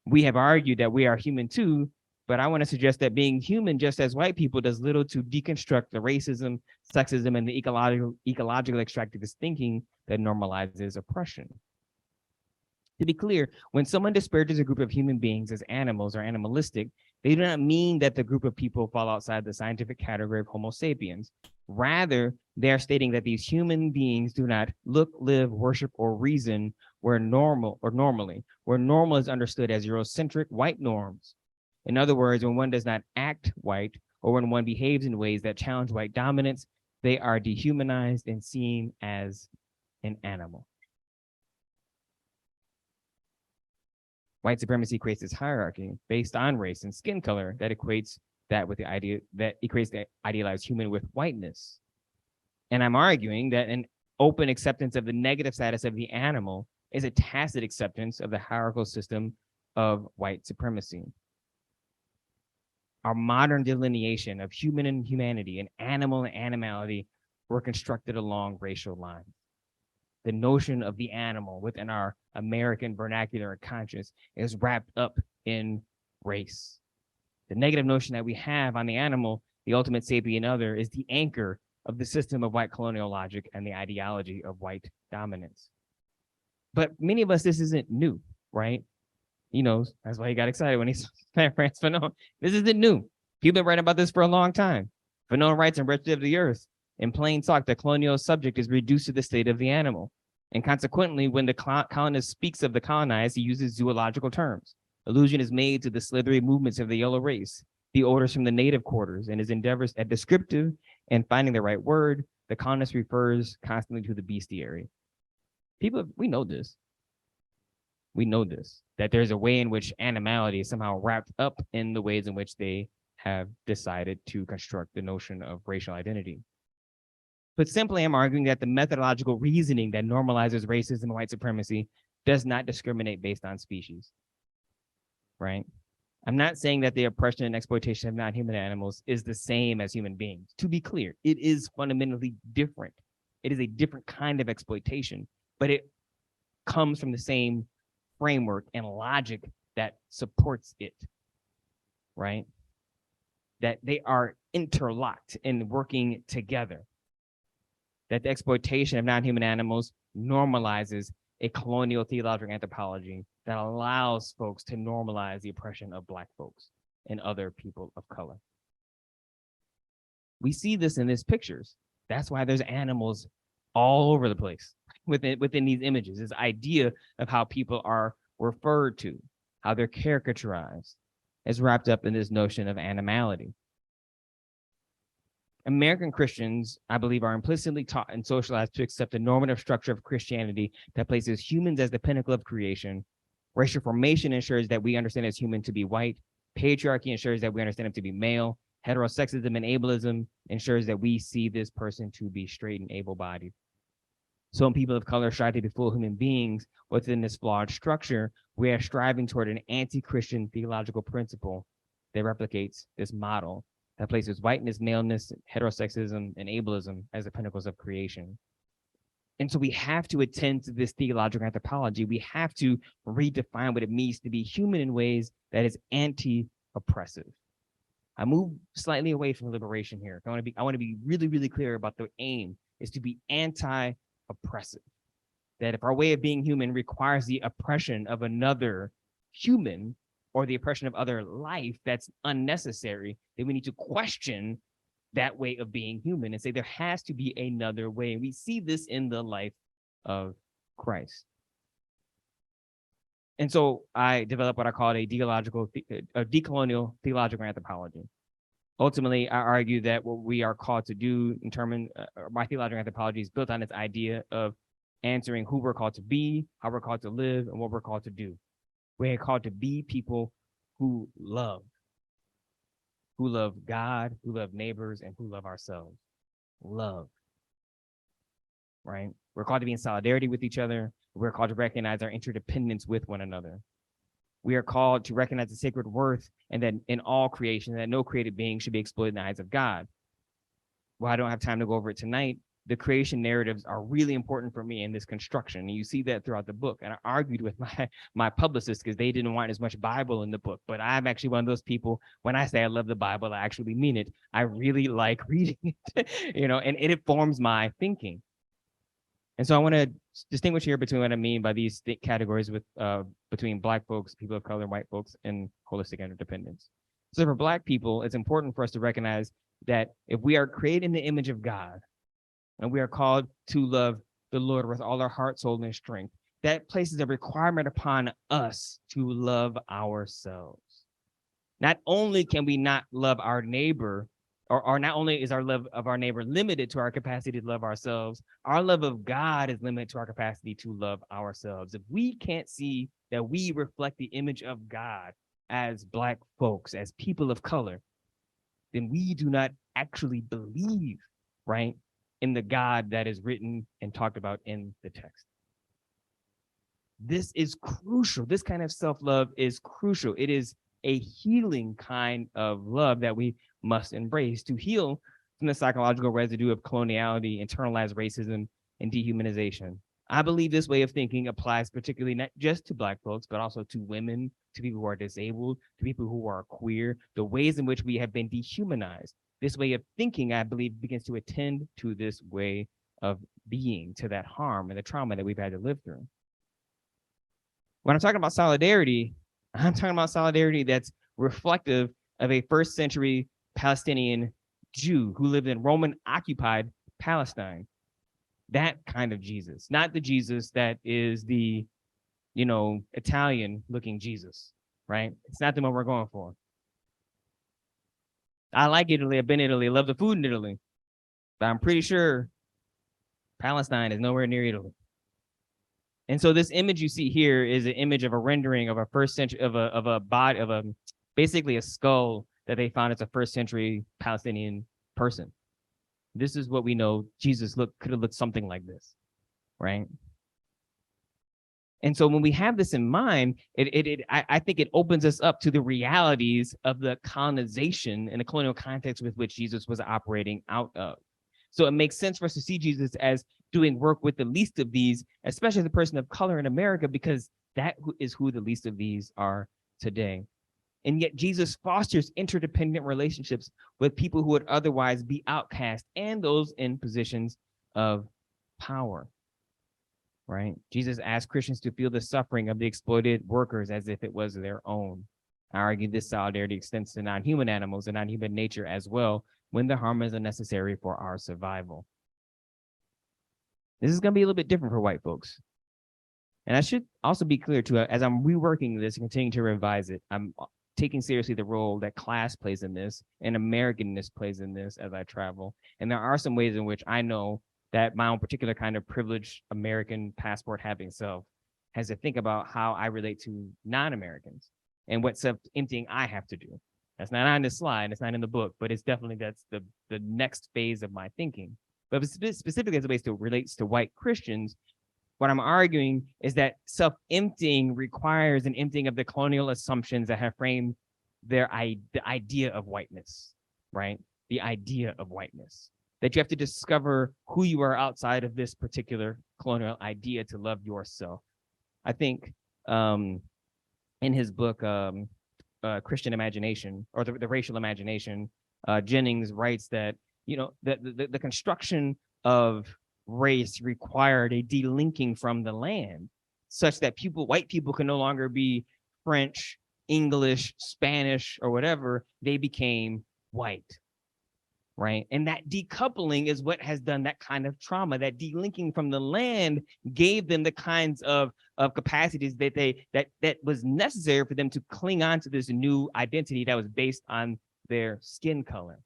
We have argued that we are human too, but I want to suggest that being human just as white people does little to deconstruct the racism, sexism, and the ecological extractivist thinking that normalizes oppression. To be clear, when someone disparages a group of human beings as animals or animalistic, they do not mean that the group of people fall outside the scientific category of Homo sapiens. Rather, they are stating that these human beings do not look, live, worship, or reason where normal is understood as Eurocentric white norms. In other words, when one does not act white or when one behaves in ways that challenge white dominance, they are dehumanized and seen as an animal. White supremacy creates this hierarchy based on race and skin color that equates the idealized human with whiteness. And I'm arguing that an open acceptance of the negative status of the animal is a tacit acceptance of the hierarchical system of white supremacy. Our modern delineation of human and humanity and animal and animality were constructed along racial lines. The notion of the animal within our American vernacular and conscience is wrapped up in race. The negative notion that we have on the animal, the ultimate sapient other, is the anchor of the system of white colonial logic and the ideology of white dominance. But many of us, this isn't new, right? He knows. That's why he got excited when he saw Frantz Fanon. This isn't new. People have been writing about this for a long time. Fanon writes in Wretched of the Earth, in plain talk, the colonial subject is reduced to the state of the animal. And consequently, when the colonist speaks of the colonized, he uses zoological terms. Allusion is made to the slithery movements of the yellow race, the odors from the native quarters, and his endeavors at descriptive and finding the right word, the colonist refers constantly to the bestiary. We know this. We know this, that there's a way in which animality is somehow wrapped up in the ways in which they have decided to construct the notion of racial identity. But simply, I'm arguing that the methodological reasoning that normalizes racism and white supremacy does not discriminate based on species, right? I'm not saying that the oppression and exploitation of non-human animals is the same as human beings. To be clear, it is fundamentally different. It is a different kind of exploitation, but it comes from the same framework and logic that supports it, right? That they are interlocked and working together. That the exploitation of non-human animals normalizes a colonial theological anthropology that allows folks to normalize the oppression of Black folks and other people of color. We see this in these pictures. That's why there's animals all over the place within these images, this idea of how people are referred to, how they're caricaturized, is wrapped up in this notion of animality. American Christians, I believe, are implicitly taught and socialized to accept the normative structure of Christianity that places humans as the pinnacle of creation. Racial formation ensures that we understand as human to be white. Patriarchy ensures that we understand him to be male. Heterosexism and ableism ensures that we see this person to be straight and able-bodied. So when people of color strive to be full human beings within this flawed structure, we are striving toward an anti-Christian theological principle that replicates this model that places whiteness, maleness, heterosexism, and ableism as the pinnacles of creation. And so we have to attend to this theological anthropology. We have to redefine what it means to be human in ways that is anti-oppressive. I move slightly away from liberation here. I want to be really, really clear about the aim is to be anti-oppressive. That if our way of being human requires the oppression of another human or the oppression of other life that's unnecessary, then we need to question that way of being human and say there has to be another way. And we see this in the life of Christ. And so I developed what I call a decolonial theological anthropology. Ultimately, I argue that what we are called to do in terms of my theological anthropology is built on this idea of answering who we're called to be, how we're called to live, and what we're called to do. We're called to be people who love God, who love neighbors, and who love ourselves. Love, right? We're called to be in solidarity with each other. We're called to recognize our interdependence with one another. We are called to recognize the sacred worth and that in all creation, that no created being should be exploited in the eyes of God. Well, I don't have time to go over it tonight. The creation narratives are really important for me in this construction. And you see that throughout the book. And I argued with my publicist because they didn't want as much Bible in the book. But I'm actually one of those people, when I say I love the Bible, I actually mean it. I really like reading it, and it informs my thinking. And so I want to distinguish here between what I mean by these categories between Black folks, people of color, white folks, and holistic interdependence. So for Black people, it's important for us to recognize that if we are created in the image of God, and we are called to love the Lord with all our heart, soul, and strength, that places a requirement upon us to love ourselves. Not only can we not love our neighbor, or not only is our love of our neighbor limited to our capacity to love ourselves, our love of God is limited to our capacity to love ourselves. If we can't see that we reflect the image of God as Black folks, as people of color, then we do not actually believe, right, in the God that is written and talked about in the text. This is crucial. This kind of self-love is crucial. It is a healing kind of love that we must embrace to heal from the psychological residue of coloniality, internalized racism, and dehumanization. I believe this way of thinking applies particularly not just to Black folks, but also to women, to people who are disabled, to people who are queer, the ways in which we have been dehumanized. This way of thinking, I believe, begins to attend to this way of being, to that harm and the trauma that we've had to live through. When I'm talking about solidarity, I'm talking about solidarity that's reflective of a first century Palestinian Jew who lived in Roman-occupied Palestine. That kind of Jesus, not the Jesus that is the, Italian-looking Jesus, right? It's not the one we're going for. I like Italy. I've been to Italy. I love the food in Italy. But I'm pretty sure Palestine is nowhere near Italy. And so this image you see here is an image of a rendering of a first century basically a skull that they found as a first century Palestinian person. This is what we know Jesus could have looked something like this, right? And so when we have this in mind, I think it opens us up to the realities of the colonization and the colonial context with which Jesus was operating out of. So it makes sense for us to see Jesus as doing work with the least of these, especially as a person of color in America, because that is who the least of these are today. And yet Jesus fosters interdependent relationships with people who would otherwise be outcast and those in positions of power. Right? Jesus asked Christians to feel the suffering of the exploited workers as if it was their own. I argue this solidarity extends to non-human animals and non-human nature as well, when the harm is unnecessary for our survival. This is going to be a little bit different for white folks. And I should also be clear too, as I'm reworking this and continuing to revise it, I'm taking seriously the role that class plays in this and Americanness plays in this as I travel. And there are some ways in which I know that my own particular kind of privileged American passport having self has to think about how I relate to non-Americans and what self-emptying I have to do. That's not on this slide, it's not in the book, but it's definitely that's the next phase of my thinking. But specifically as it relates to white Christians, what I'm arguing is that self-emptying requires an emptying of the colonial assumptions that have framed the idea of whiteness, right? The idea of whiteness. That you have to discover who you are outside of this particular colonial idea to love yourself. I think in his book, Christian Imagination, or the Racial Imagination, Jennings writes that, you know, the construction of race required a delinking from the land such that white people can no longer be French, English, Spanish, or whatever. They became white, right? And that decoupling is what has done that kind of trauma. That delinking from the land gave them the kinds of capacities that was necessary for them to cling on to this new identity that was based on their skin color.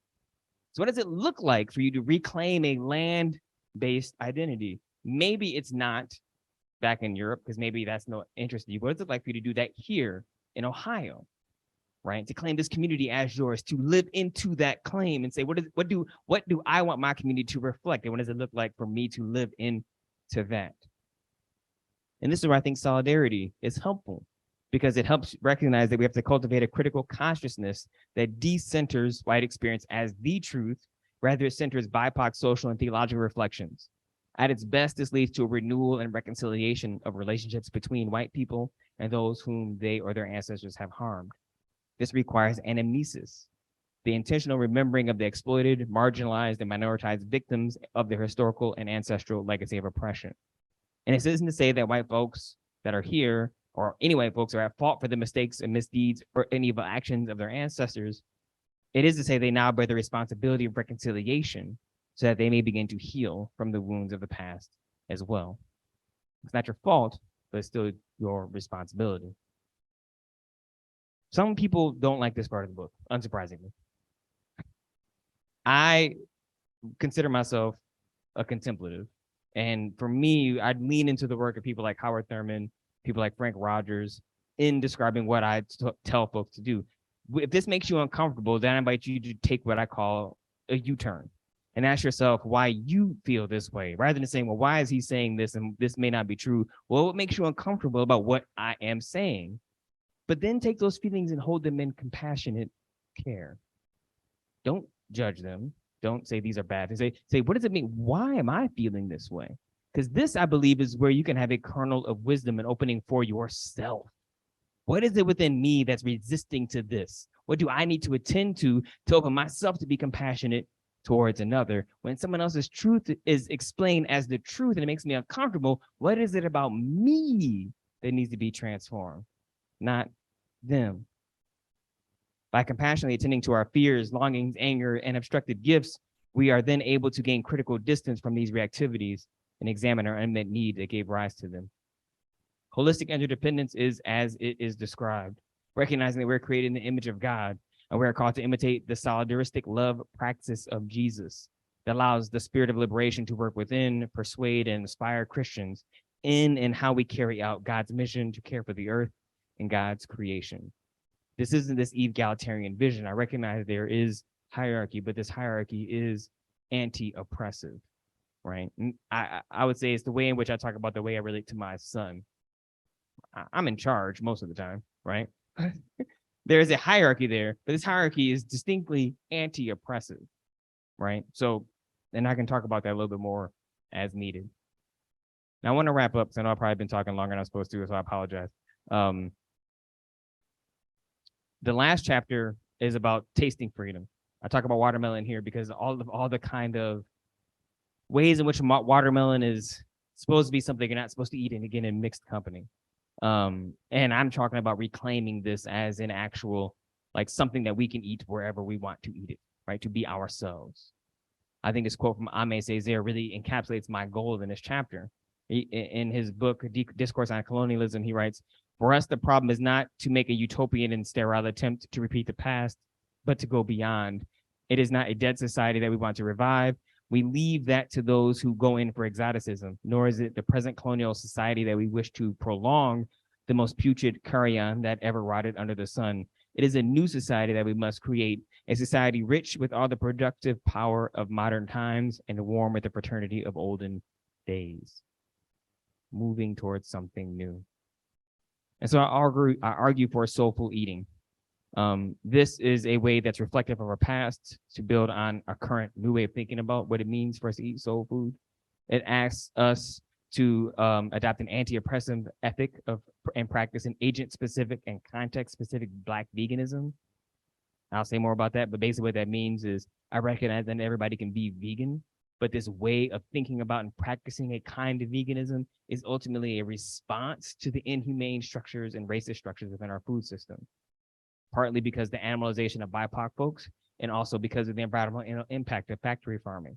So what does it look like for you to reclaim a land-based identity? Maybe it's not back in Europe, because maybe that's no interest to you. What does it look like for you to do that here in Ohio, right? To claim this community as yours, to live into that claim and say, what do I want my community to reflect? And what does it look like for me to live into that? And this is where I think solidarity is helpful, because it helps recognize that we have to cultivate a critical consciousness that decenters white experience as the truth, rather it centers BIPOC social and theological reflections. At its best, this leads to a renewal and reconciliation of relationships between white people and those whom they or their ancestors have harmed. This requires anamnesis, the intentional remembering of the exploited, marginalized, and minoritized victims of their historical and ancestral legacy of oppression. And this isn't to say that white folks that are here, or any white folks, are at fault for the mistakes and misdeeds or any evil actions of their ancestors. It is to say they now bear the responsibility of reconciliation so that they may begin to heal from the wounds of the past as well. It's not your fault, but it's still your responsibility. Some people don't like this part of the book, unsurprisingly. I consider myself a contemplative. And for me, I'd lean into the work of people like Howard Thurman, people like Frank Rogers, in describing what I tell folks to do. If this makes you uncomfortable, then I invite you to take what I call a U-turn and ask yourself why you feel this way, rather than saying, well, why is he saying this and this may not be true? Well, what makes you uncomfortable about what I am saying? But then take those feelings and hold them in compassionate care. Don't judge them. Don't say these are bad. Say, what does it mean? Why am I feeling this way? Because this, I believe, is where you can have a kernel of wisdom and opening for yourself. What is it within me that's resisting to this? What do I need to attend to open myself to be compassionate towards another? When someone else's truth is explained as the truth and it makes me uncomfortable, what is it about me that needs to be transformed? Not them. By compassionately attending to our fears, longings, anger, and obstructed gifts, we are then able to gain critical distance from these reactivities and examine our unmet need that gave rise to them. Holistic interdependence is as it is described, recognizing that we're created in the image of God, and we're called to imitate the solidaristic love practice of Jesus that allows the spirit of liberation to work within, persuade, and inspire Christians in and how we carry out God's mission to care for the earth and God's creation. This isn't this egalitarian vision. I recognize there is hierarchy, but this hierarchy is anti-oppressive, right? And I would say it's the way in which I talk about the way I relate to my son. I'm in charge most of the time, right? There is a hierarchy there, but this hierarchy is distinctly anti-oppressive, right? So, and I can talk about that a little bit more as needed. Now, I want to wrap up because I know I've probably been talking longer than I'm supposed to, so I apologize. The last chapter is about tasting freedom. I talk about watermelon here because all the kind of ways in which watermelon is supposed to be something you're not supposed to eat, and again in mixed company. And I'm talking about reclaiming this as an actual, like, something that we can eat wherever we want to eat it, right? To be ourselves. I think this quote from Ame Césaire really encapsulates my goal in this chapter. In his book, Discourse on Colonialism, he writes, For us, the problem is not to make a utopian and sterile attempt to repeat the past, but to go beyond. It is not a dead society that we want to revive. We leave that to those who go in for exoticism, nor is it the present colonial society that we wish to prolong, the most putrid carrion that ever rotted under the sun. It is a new society that we must create, a society rich with all the productive power of modern times and warm with the fraternity of olden days, moving towards something new. And so I argue for soulful eating. This is a way that's reflective of our past to build on our current new way of thinking about what it means for us to eat soul food. It asks us to adopt an anti-oppressive ethic and practice an agent-specific and context-specific Black veganism. I'll say more about that, but basically what that means is I recognize that everybody can be vegan, but this way of thinking about and practicing a kind of veganism is ultimately a response to the inhumane structures and racist structures within our food system, partly because the animalization of BIPOC folks, and also because of the environmental impact of factory farming.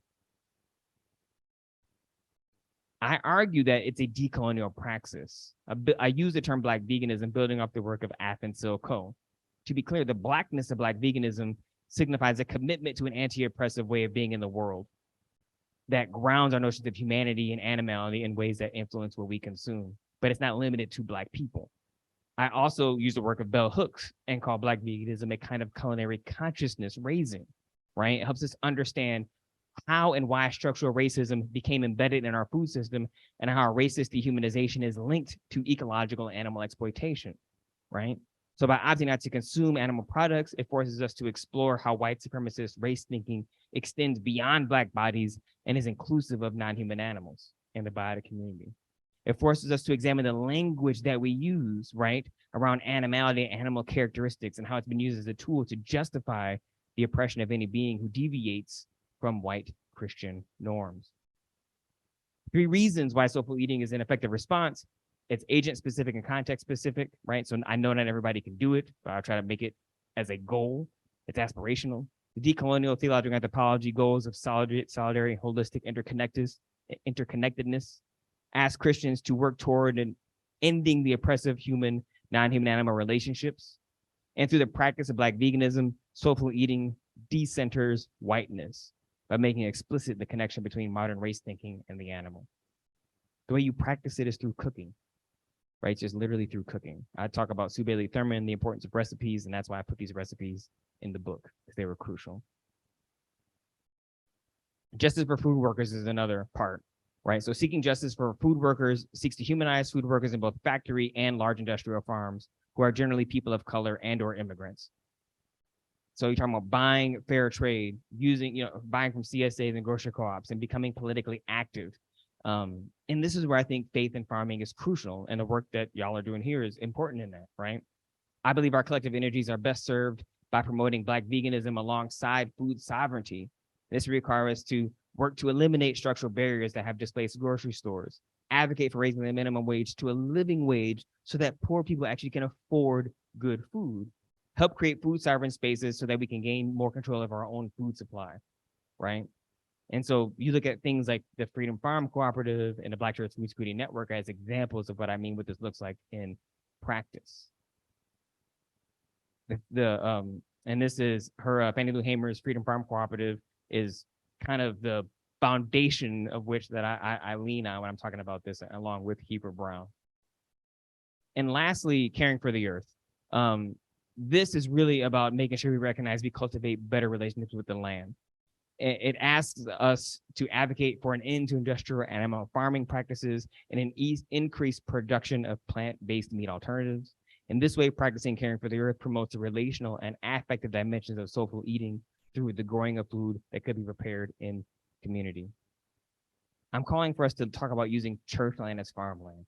I argue that it's a decolonial praxis. I use the term Black veganism building off the work of MTSO. To be clear, the Blackness of Black veganism signifies a commitment to an anti-oppressive way of being in the world that grounds our notions of humanity and animality in ways that influence what we consume, but it's not limited to Black people. I also use the work of Bell Hooks and call Black veganism a kind of culinary consciousness raising, right? It helps us understand how and why structural racism became embedded in our food system and how racist dehumanization is linked to ecological animal exploitation, right? So by opting not to consume animal products, it forces us to explore how white supremacist race thinking extends beyond Black bodies and is inclusive of non-human animals in the biotic community. It forces us to examine the language that we use, right, around animality and animal characteristics and how it's been used as a tool to justify the oppression of any being who deviates from white Christian norms. 3 reasons why soulful eating is an effective response. It's agent-specific and context-specific, right? So I know not everybody can do it, but I'll try to make it as a goal. It's aspirational. The decolonial theological anthropology goals of solidarity, holistic interconnectedness ask Christians to work toward ending the oppressive human, non-human animal relationships. And through the practice of Black veganism, soulful eating decenters whiteness by making explicit the connection between modern race thinking and the animal. The way you practice it is through cooking, right? Just literally through cooking. I talk about Sue Bailey Thurman, the importance of recipes, and that's why I put these recipes in the book, because they were crucial. Justice for food workers is another part, right? So seeking justice for food workers seeks to humanize food workers in both factory and large industrial farms, who are generally people of color and or immigrants. So you're talking about buying fair trade, buying from CSAs and grocery co-ops and becoming politically active. And this is where I think faith in farming is crucial, and the work that y'all are doing here is important in that, right? I believe our collective energies are best served by promoting Black veganism alongside food sovereignty. This requires us to work to eliminate structural barriers that have displaced grocery stores, advocate for raising the minimum wage to a living wage so that poor people actually can afford good food, help create food sovereign spaces so that we can gain more control of our own food supply, right? And so you look at things like the Freedom Farm Cooperative and the Black Church Food Security Network as examples of what I mean what this looks like in practice. And this is her, Fannie Lou Hamer's Freedom Farm Cooperative is kind of the foundation of which that I lean on when I'm talking about this, along with Heber Brown. And lastly, caring for the earth. This is really about making sure we recognize we cultivate better relationships with the land. It asks us to advocate for an end to industrial animal farming practices and an increased production of plant-based meat alternatives. In this way, practicing caring for the earth promotes the relational and affective dimensions of soulful eating through the growing of food that could be prepared in community. I'm calling for us to talk about using church land as farmland,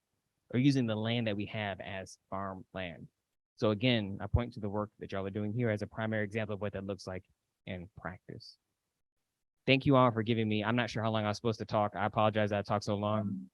or using the land that we have as farmland. So again, I point to the work that y'all are doing here as a primary example of what that looks like in practice. Thank you all for giving me, I'm not sure how long I was supposed to talk. I apologize that I talked so long.